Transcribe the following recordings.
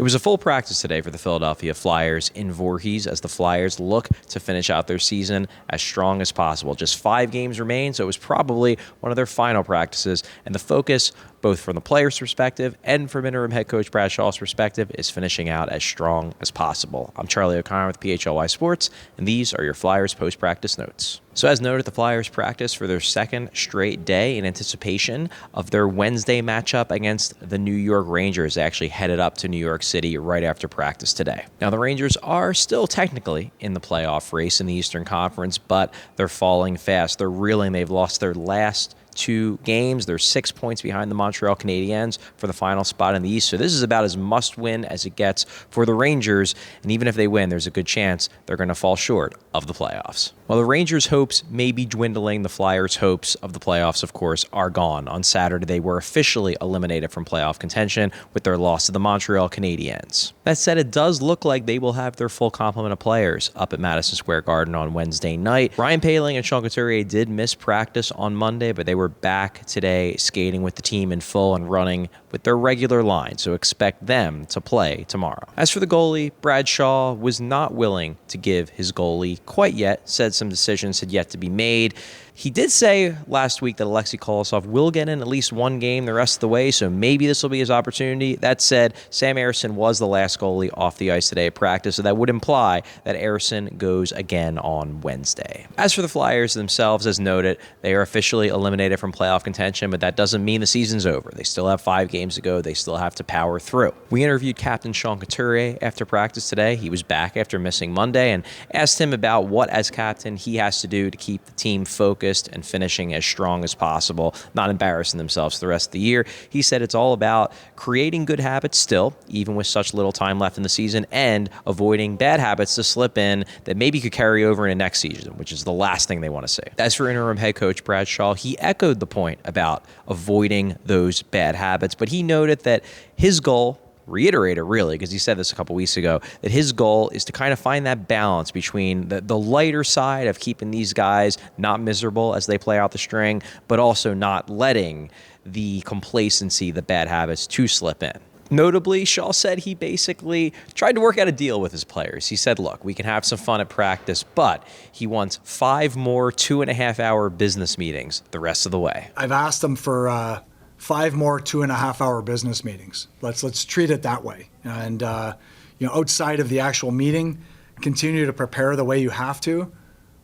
was a full practice today for the Philadelphia Flyers in Voorhees as the Flyers look to finish out their season as strong as possible. Just 5 games remain, so it was probably one of their final practices, and the focus, both from the players' perspective and from interim head coach Brad Shaw's perspective, is finishing out as strong as possible. I'm Charlie O'Connor with PHLY Sports, and these are your Flyers post-practice notes. So as noted, the Flyers practice for their second straight day in anticipation of their Wednesday matchup against the New York Rangers. They actually headed up to New York City right after practice today. Now, the Rangers are still technically in the playoff race in the Eastern Conference, but they're falling fast. They're reeling. They've lost their last 2 games. They're 6 points behind the Montreal Canadiens for the final spot in the East. So this is about as must-win as it gets for the Rangers. And even if they win, there's a good chance they're going to fall short of the playoffs. While the Rangers' hopes may be dwindling, the Flyers' hopes of the playoffs, of course, are gone. On Saturday, they were officially eliminated from playoff contention with their loss to the Montreal Canadiens. That said, it does look like they will have their full complement of players up at Madison Square Garden on Wednesday night. Ryan Poehling and Sean Couturier did miss practice on Monday, but they were back today skating with the team in full and running with their regular line, so expect them to play tomorrow. As for the goalie, Brad Shaw was not willing to give his goalie quite yet, said some decisions had yet to be made. He did say last week that Alexei Kolosov will get in at least 1 game the rest of the way, so maybe this will be his opportunity. That said, Sam Ersson was the last goalie off the ice today at practice, so that would imply that Ersson goes again on Wednesday. As for the Flyers themselves, as noted, they are officially eliminated from playoff contention, but that doesn't mean the season's over. They still have 5 games to go. They still have to power through. We interviewed Captain Sean Couturier after practice today. He was back after missing Monday and asked him about what, as captain, he has to do to keep the team focused and finishing as strong as possible, not embarrassing themselves for the rest of the year. He said it's all about creating good habits still, even with such little time left in the season, and avoiding bad habits to slip in that maybe could carry over into next season, which is the last thing they want to see. As for interim head coach Brad Shaw, he echoed the point about avoiding those bad habits, but he noted that his goal, reiterated really, because he said this a couple weeks ago, that his goal is to kind of find that balance between the lighter side of keeping these guys not miserable as they play out the string, but also not letting the complacency, the bad habits to slip in. Notably, Shaw said he basically tried to work out a deal with his players. He said, look, we can have some fun at practice, but he wants 5 more 2.5-hour business meetings the rest of the way. I've asked them for 5 more 2.5-hour business meetings. Let's treat it that way. And outside of the actual meeting, continue to prepare the way you have to,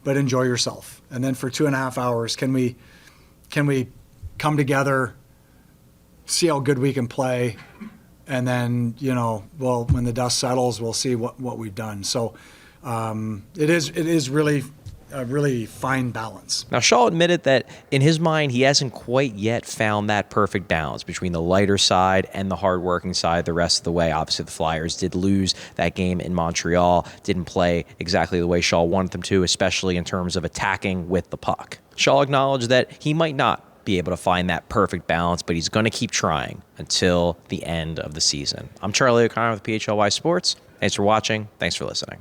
but enjoy yourself. And then for 2.5 hours, can we come together, see how good we can play, and then when the dust settles, we'll see what we've done. So it is really a really fine balance. Now, Shaw admitted that in his mind, he hasn't quite yet found that perfect balance between the lighter side and the hardworking side the rest of the way. Obviously, the Flyers did lose that game in Montreal, didn't play exactly the way Shaw wanted them to, especially in terms of attacking with the puck. Shaw acknowledged that he might not be able to find that perfect balance, but he's going to keep trying until the end of the season. I'm Charlie O'Connor with PHLY Sports. Thanks for watching. Thanks for listening.